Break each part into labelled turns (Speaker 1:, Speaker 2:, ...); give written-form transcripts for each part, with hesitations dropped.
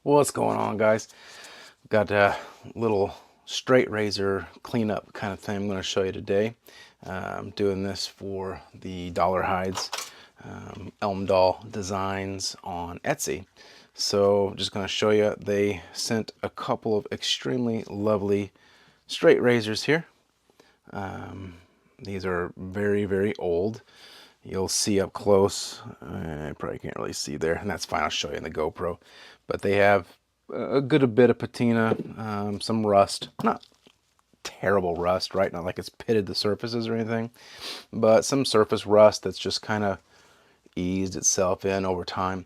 Speaker 1: What's going on, guys? Got a little straight razor cleanup kind of thing I'm going to show you today. I'm doing this for the Dollar Hides ElmDollDesigns on Etsy. So just going to show you, they sent a couple of extremely lovely straight razors here. These are very, very old. You'll see up close. I probably can't really see there, and that's fine. I'll show you in the GoPro. But they have a good bit of patina, some rust. Not terrible rust, right? Not like it's pitted the surfaces or anything, but some surface rust that's just kind of eased itself in over time.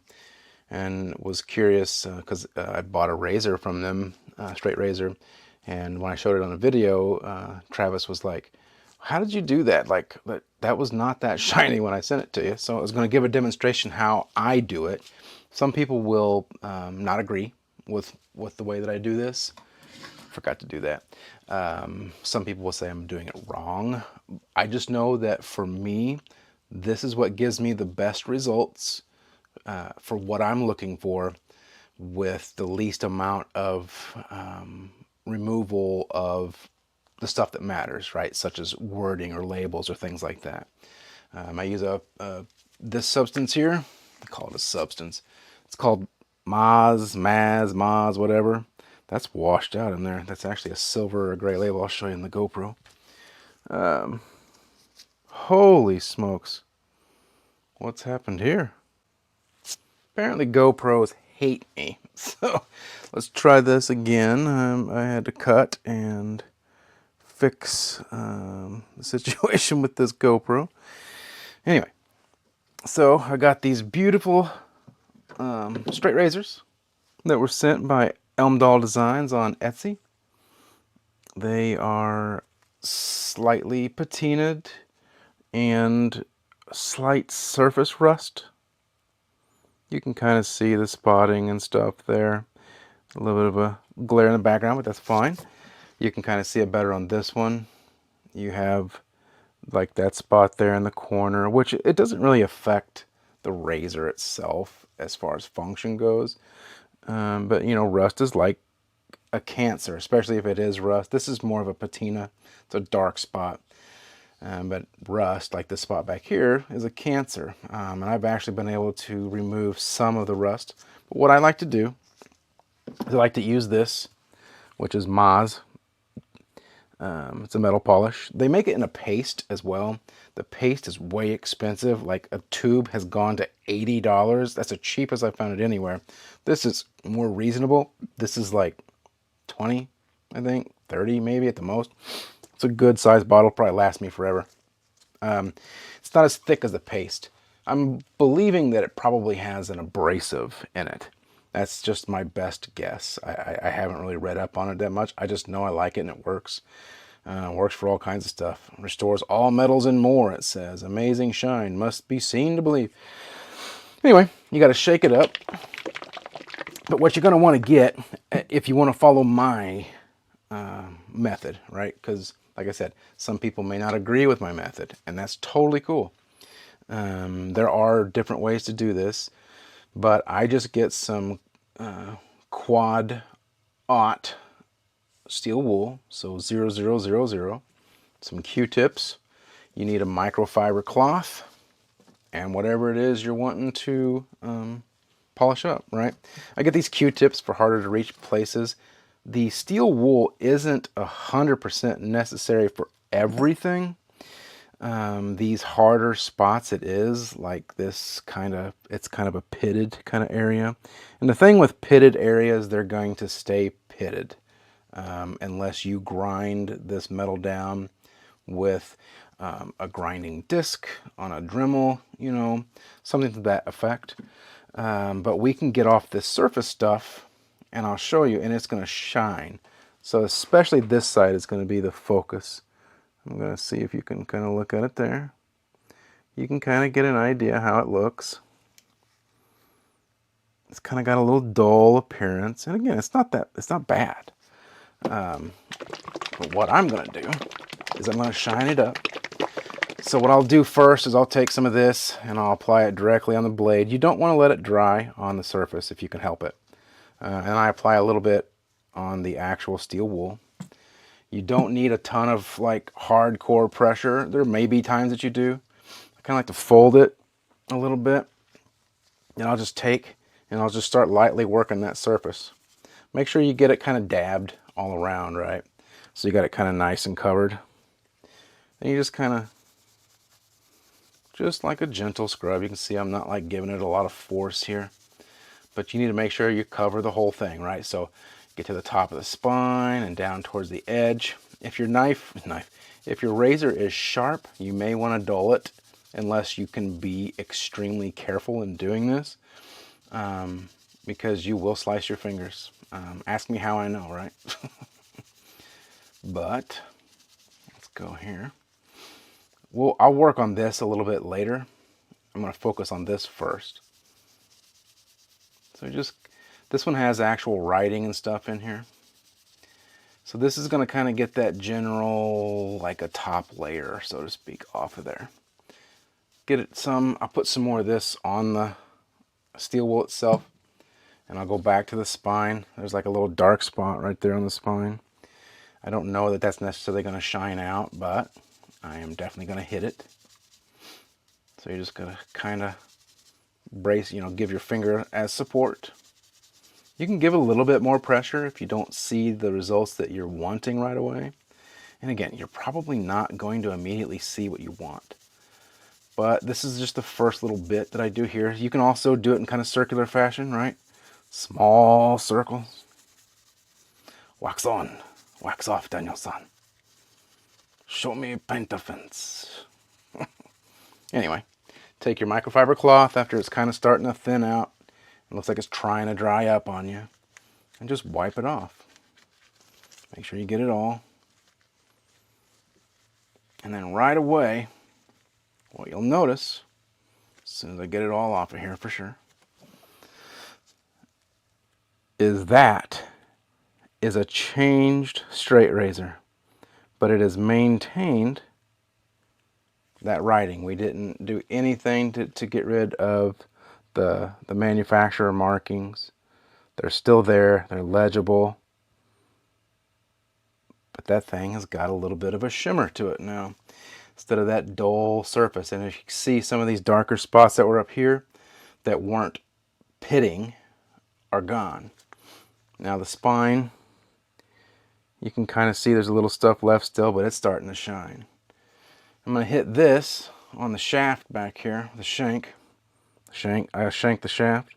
Speaker 1: And was curious because I bought a razor from them, straight razor, and when I showed it on a video, Travis was like, how did you do that? Like, that was not that shiny when I sent it to you. So I was going to give a demonstration how I do it. Some people will not agree with the way that I do this. Forgot to do that. Some people will say I'm doing it wrong. I just know that for me, this is what gives me the best results for what I'm looking for, with the least amount of removal of the stuff that matters, right? Such as wording or labels or things like that. I use this substance here. I call it a substance. It's called Maz, whatever. That's washed out in there. That's actually a silver or gray label. I'll show you in the GoPro. Holy smokes. What's happened here? Apparently GoPros hate me. So let's try this again. I had to cut and fix the situation with this GoPro. Anyway, so I got these beautiful straight razors that were sent by ElmDollDesigns on Etsy. They are slightly patinaed and slight surface rust. You can kind of see the spotting and stuff there. A little bit of a glare in the background, but that's fine. You can kind of see it better on this one. You have like that spot there in the corner, which it doesn't really affect the razor itself as far as function goes. But you know, rust is like a cancer, especially if it is rust. This is more of a patina. It's a dark spot. But rust, like this spot back here, is a cancer. And I've actually been able to remove some of the rust. But what I like to do is I like to use this, which is Maz. It's a metal polish. They make it in a paste as well. The paste is way expensive. Like a tube has gone to $80. That's the cheapest I've found it anywhere. This is more reasonable. This is like 20, I think, 30 maybe at the most. It's a good sized bottle, probably lasts me forever. It's not as thick as the paste. I'm believing that it probably has an abrasive in it. That's just my best guess. I haven't really read up on it that much. I just know I like it and it works. Works for all kinds of stuff. Restores all metals and more, it says. Amazing shine. Must be seen to believe. Anyway, you got to shake it up. But what you're going to want to get, if you want to follow my method, right? Because, like I said, some people may not agree with my method, and that's totally cool. There are different ways to do this, but I just get some quad aught steel wool, so 0000, some Q-tips. You need a microfiber cloth, and whatever it is you're wanting to polish up, right? I get these Q-tips for harder to reach places. The steel wool isn't 100% necessary for everything. These harder spots, it is like this kind of, it's kind of a pitted kind of area. And the thing with pitted areas, they're going to stay pitted unless you grind this metal down with a grinding disc on a Dremel, you know, something to that effect. But we can get off this surface stuff, and I'll show you, and it's going to shine. So especially this side is going to be the focus. I'm going to see if you can kind of look at it there. You can kind of get an idea how it looks. It's kind of got a little dull appearance. And again, it's not bad. But what I'm going to do is I'm going to shine it up. So what I'll do first is I'll take some of this and I'll apply it directly on the blade. You don't want to let it dry on the surface if you can help it. and I apply a little bit on the actual steel wool. You don't need a ton of like hardcore pressure. There may be times that you do. I kind of like to fold it a little bit, and I'll just take and I'll just start lightly working that surface. Make sure you get it kind of dabbed all around, right? So you got it kind of nice and covered. Then you just kind of, just like a gentle scrub. You can see I'm not like giving it a lot of force here, but you need to make sure you cover the whole thing, right? So get to the top of the spine and down towards the edge. If your if your razor is sharp, you may want to dull it unless you can be extremely careful in doing this, because you will slice your fingers. Ask me how I know, right? But let's go here. Well, I'll work on this a little bit later. I'm going to focus on this first. So this one has actual writing and stuff in here. So this is going to kind of get that general, like a top layer, so to speak, off of there. I'll put some more of this on the steel wool itself, and I'll go back to the spine. There's like a little dark spot right there on the spine. I don't know that that's necessarily going to shine out, but I am definitely going to hit it. So you're just going to kind of brace, give your finger as support. You can give a little bit more pressure if you don't see the results that you're wanting right away. And again, you're probably not going to immediately see what you want. But this is just the first little bit that I do here. You can also do it in kind of circular fashion, right? Small circles. Wax on, wax off, Daniel-san. Show me paint fence. Anyway, take your microfiber cloth after it's kind of starting to thin out. It looks like it's trying to dry up on you. And just wipe it off. Make sure you get it all. And then right away, what you'll notice, as soon as I get it all off of here for sure, is that is a changed straight razor. But it has maintained that writing. We didn't do anything to get rid of the manufacturer markings. They're still there, they're legible, but that thing has got a little bit of a shimmer to it now, instead of that dull surface. And if you see some of these darker spots that were up here that weren't pitting are gone. Now the spine, you can kind of see there's a little stuff left still, but it's starting to shine. I'm going to hit this on the shaft back here, the shank. I shank the shaft.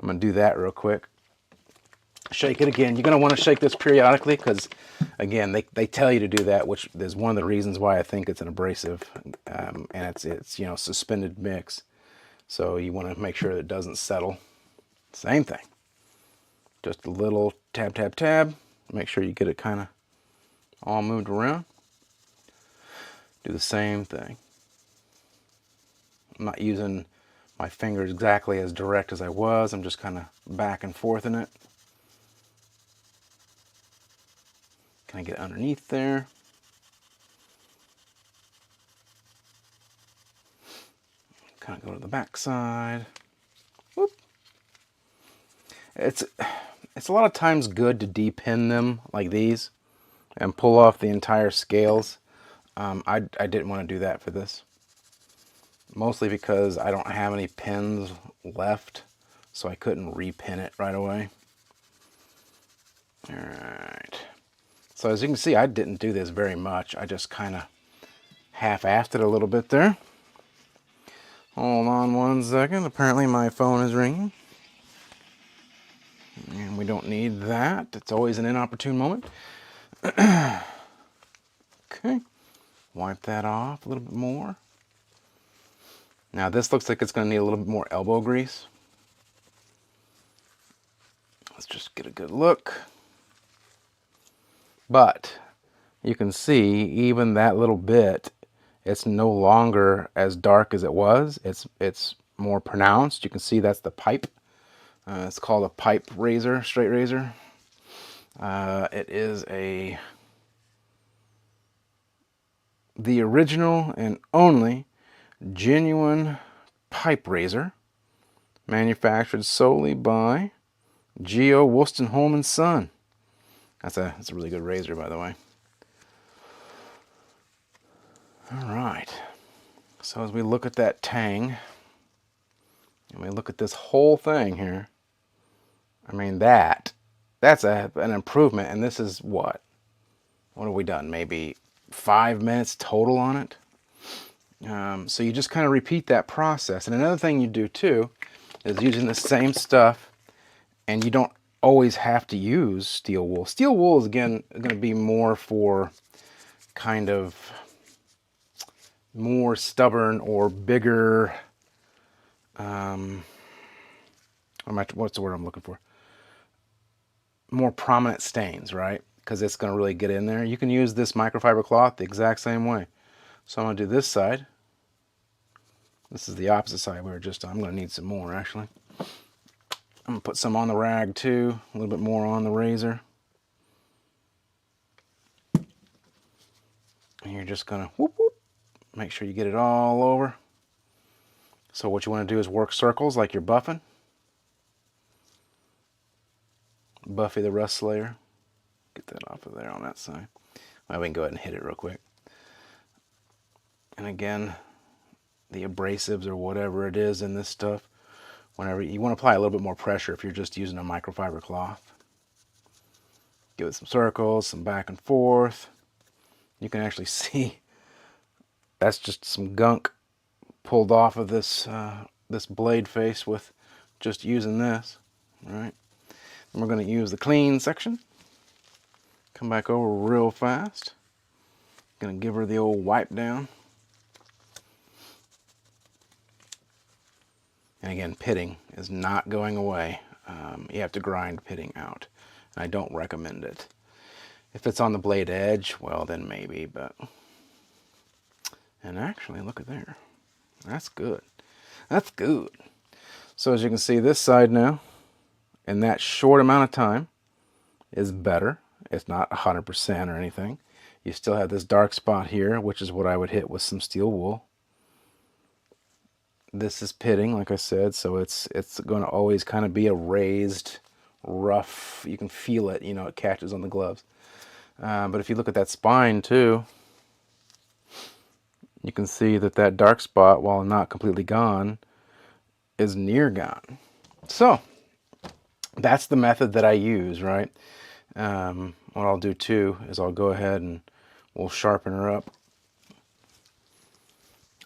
Speaker 1: I'm going to do that real quick. Shake it again. You're going to want to shake this periodically because, again, they tell you to do that, which is one of the reasons why I think it's an abrasive, and it's suspended mix. So you want to make sure that it doesn't settle. Same thing. Just a little tab, tab, tab. Make sure you get it kind of all moved around. Do the same thing. I'm not using my fingers exactly as direct as I was. I'm just kind of back and forth in it. Can I get underneath there? Kind of go to the back side. Whoop. It's a lot of times good to depin them like these and pull off the entire scales. I didn't want to do that for this. Mostly because I don't have any pins left, so I couldn't repin it right away. Alright. So as you can see, I didn't do this very much. I just kind of half-assed it a little bit there. Hold on one second. Apparently my phone is ringing. And we don't need that. It's always an inopportune moment. Okay. Wipe that off a little bit more. Now this looks like it's going to need a little bit more elbow grease. Let's just get a good look. But you can see even that little bit, it's no longer as dark as it was. It's more pronounced. You can see that's the pipe. It's called a pipe razor, straight razor. It is the original and only genuine pipe razor, manufactured solely by Geo Wolstenholme & Son. That's a really good razor, by the way. All right. So as we look at that tang, and we look at this whole thing here, I mean, that's an improvement. And this is what have we done? Maybe 5 minutes total on it. So you just kind of repeat that process. And another thing you do too is using the same stuff, and you don't always have to use steel wool. Steel wool is, again, going to be more for kind of more stubborn or bigger, what's the word I'm looking for? More prominent stains, right? Because it's going to really get in there. You can use this microfiber cloth the exact same way. So I'm going to do this side. This is the opposite side we were just on. I'm going to need some more, actually. I'm going to put some on the rag too, a little bit more on the razor. And you're just going to whoop, whoop, make sure you get it all over. So what you want to do is work circles like you're buffing. Buffy the rust slayer. Get that off of there on that side. Well, we can go ahead and hit it real quick. And again, the abrasives or whatever it is in this stuff, whenever you want to apply a little bit more pressure if you're just using a microfiber cloth. Give it some circles, some back and forth. You can actually see that's just some gunk pulled off of this this blade face with just using this. All right. And we're going to use the clean section. Come back over real fast. Going to give her the old wipe down. And again, pitting is not going away. You have to grind pitting out. And I don't recommend it. If it's on the blade edge, well then maybe, but... And actually, look at there. That's good. That's good. So as you can see, this side now, in that short amount of time, is better. It's not 100% or anything. You still have this dark spot here, which is what I would hit with some steel wool. This is pitting, like I said, so it's going to always kind of be a raised, rough, you can feel it, you know, it catches on the gloves. But if you look at that spine too, you can see that that dark spot, while not completely gone, is near gone. So that's the method that I use, right? What I'll do too is I'll go ahead and we'll sharpen her up.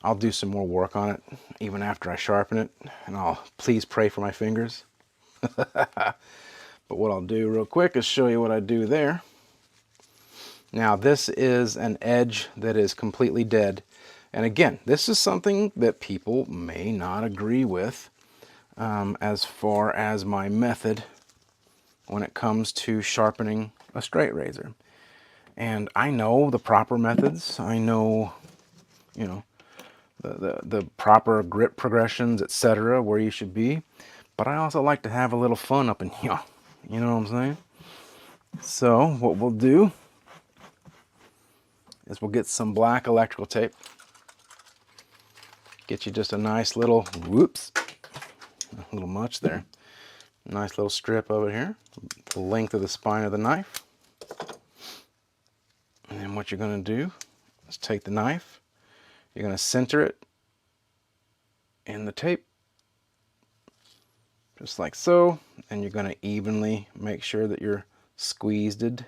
Speaker 1: I'll do some more work on it even after I sharpen it, and I'll please pray for my fingers. But what I'll do real quick is show you what I do there. Now this is an edge that is completely dead, and again, this is something that people may not agree with as far as my method when it comes to sharpening a straight razor. And I know the proper methods. I know, you know, the proper grip progressions, etc., where you should be. But I also like to have a little fun up in here. You know what I'm saying? So what we'll do is we'll get some black electrical tape. Get you just a nice little, whoops, a little much there. Nice little strip of it here, the length of the spine of the knife. And then what you're going to do is take the knife, you're going to center it in the tape, just like so, and you're going to evenly make sure that you're squeezed it,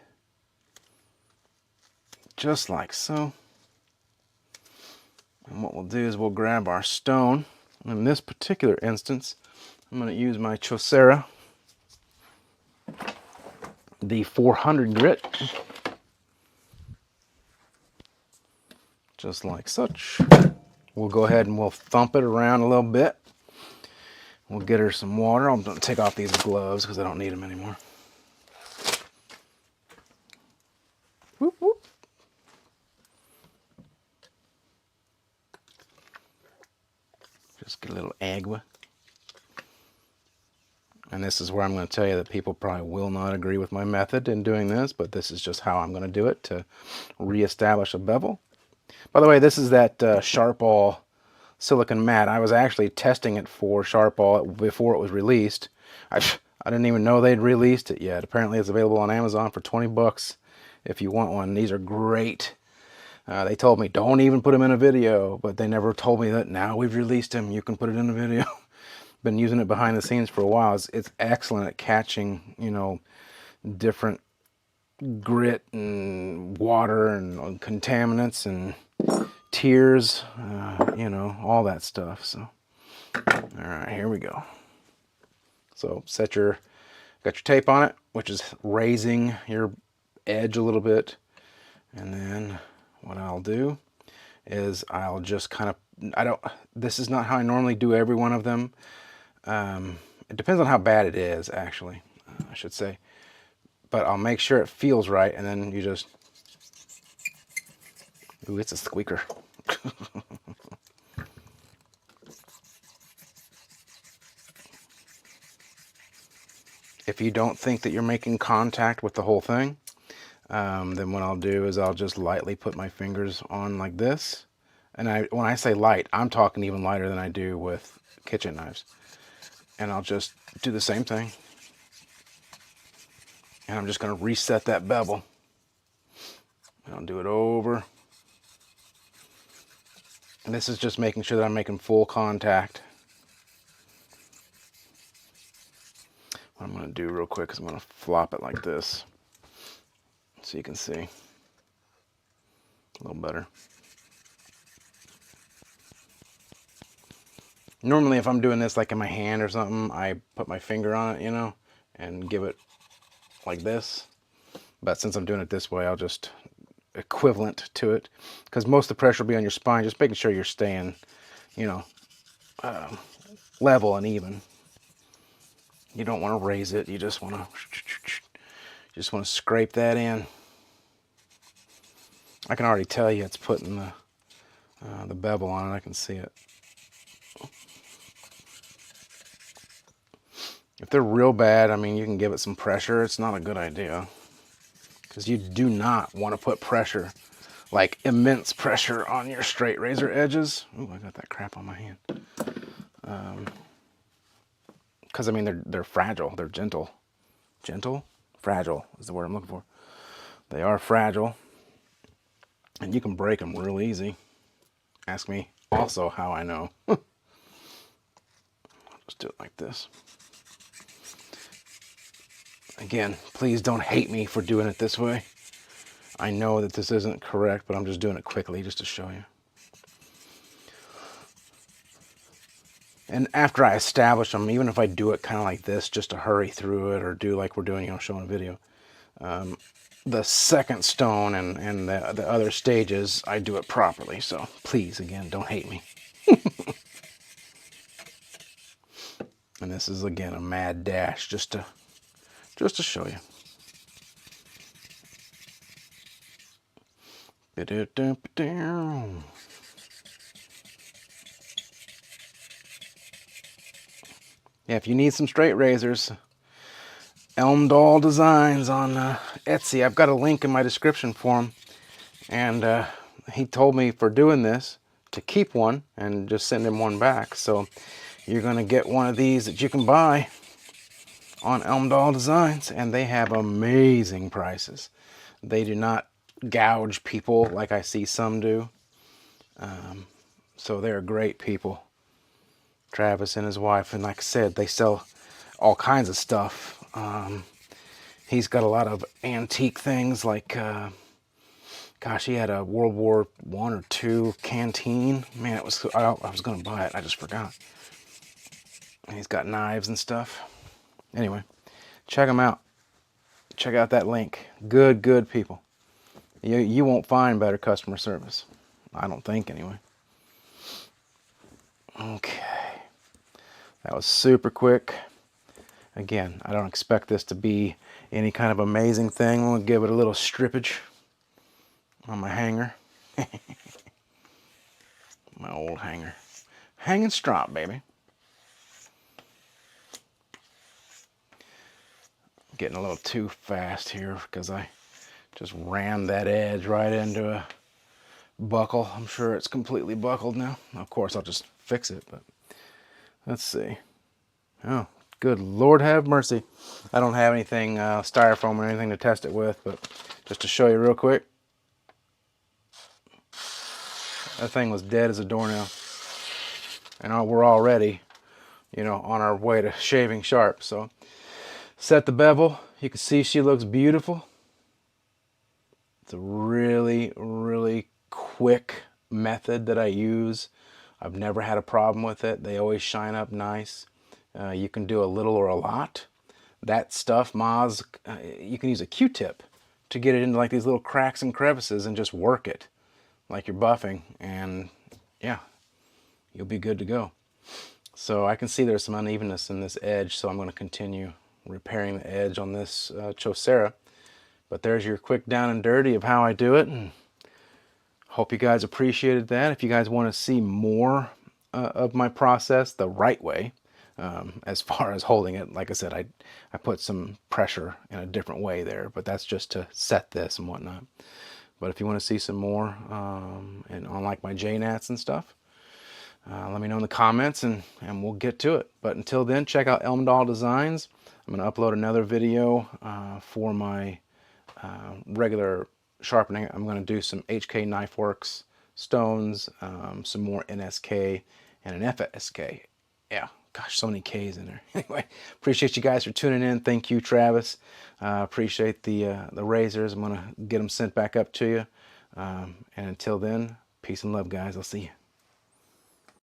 Speaker 1: just like so. And what we'll do is we'll grab our stone. In this particular instance, I'm going to use my Chosera, the 400 grit, just like such. We'll go ahead and we'll thump it around a little bit. We'll get her some water. I'm going to take off these gloves because I don't need them anymore. Whoop, whoop. Just get a little agua. And this is where I'm going to tell you that people probably will not agree with my method in doing this, but this is just how I'm going to do it to reestablish a bevel. By the way, this is that Sharpall silicone mat. I was actually testing it for Sharpall before it was released. I didn't even know they'd released it yet. Apparently it's available on Amazon for 20 bucks if you want one. These are great. They told me don't even put them in a video, but they never told me that now we've released them, you can put it in a video. Been using it behind the scenes for a while. It's excellent at catching, you know, different grit and water and contaminants and tears, you know, all that stuff. So, all right, here we go. So got your tape on it, which is raising your edge a little bit. And then what I'll do is I'll just kind of, this is not how I normally do every one of them. It depends on how bad it is, actually, I should say. But I'll make sure it feels right, and then you just, ooh, it's a squeaker. If you don't think that you're making contact with the whole thing, then what I'll do is I'll just lightly put my fingers on like this. And when I say light, I'm talking even lighter than I do with kitchen knives. And I'll just do the same thing. And I'm just going to reset that bevel. And I'll do it over. And this is just making sure that I'm making full contact. What I'm going to do real quick is I'm going to flop it like this so you can see a little better. Normally if I'm doing this like in my hand or something, I put my finger on it, you know, and give it like this. But since I'm doing it this way, I'll just equivalent to it, because most of the pressure will be on your spine, just making sure you're staying, you know, level and even. You don't want to raise it. You just want to scrape that in. I can already tell you it's putting the bevel on it. I can see it. If they're real bad, I mean, you can give it some pressure. It's not a good idea, because you do not want to put pressure, like immense pressure, on your straight razor edges. Ooh, I got that crap on my hand. Because I mean, they're fragile. They're gentle. Gentle? Fragile is the word I'm looking for. They are fragile, and you can break them real easy. Ask me also how I know. I'll just do it like this. Again, please don't hate me for doing it this way. I know that this isn't correct, but I'm just doing it quickly just to show you. And after I establish them, even if I do it kind of like this just to hurry through it, or do like we're doing, you know, showing a video, the second stone and the other stages, I do it properly. So please, again, don't hate me. And this is, again, a mad dash just to show you. Yeah, if you need some straight razors, ElmDollDesigns on Etsy. I've got a link in my description for him. And he told me for doing this to keep one and just send him one back. So you're going to get one of these that you can buy on ElmDollDesigns, and they have amazing prices. They do not gouge people like I see some do. So they're great people. Travis and his wife, and like I said, they sell all kinds of stuff. He's got a lot of antique things, like gosh, he had a World War I or II canteen. Man, I was going to buy it, I just forgot. And he's got knives and stuff. Anyway, check him out. Check out that link. Good people. You won't find better customer service. I don't think, anyway. Okay. That was super quick. Again, I don't expect this to be any kind of amazing thing. I'm going to give it a little strippage on my hanger. My old hanger. Hanging strop, baby. Getting a little too fast here because I just rammed that edge right into a buckle. I'm sure it's completely buckled now. Of course, I'll just fix it, but let's see. Oh, Good Lord have mercy. I don't have anything styrofoam or anything to test it with, but just to show you real quick, that thing was dead as a doornail. And we're already, you know, on our way to shaving sharp. So set the bevel. You can see she looks beautiful. It's a really, really quick method that I use. I've never had a problem with it. They always shine up nice. You can do a little or a lot. That stuff, Moz, you can use a Q-tip to get it into like these little cracks and crevices and just work it like you're buffing, and yeah, you'll be good to go. So I can see there's some unevenness in this edge, so I'm going to continue repairing the edge on this Chosera. But there's your quick down and dirty of how I do it, and hope you guys appreciated that. If you guys want to see more of my process the right way, as far as holding it, like I said, I put some pressure in a different way there, but that's just to set this and whatnot. But if you want to see some more and on like my JNATs and stuff, let me know in the comments and we'll get to it. But until then, check out ElmDollDesigns. I'm going to upload another video for my regular sharpening. I'm going to do some HK Knife Works stones, some more NSK, and an FSK. Yeah, gosh, so many Ks in there. Anyway, appreciate you guys for tuning in. Thank you, Travis. Appreciate the razors. I'm going to get them sent back up to you. And until then, peace and love, guys. I'll see you.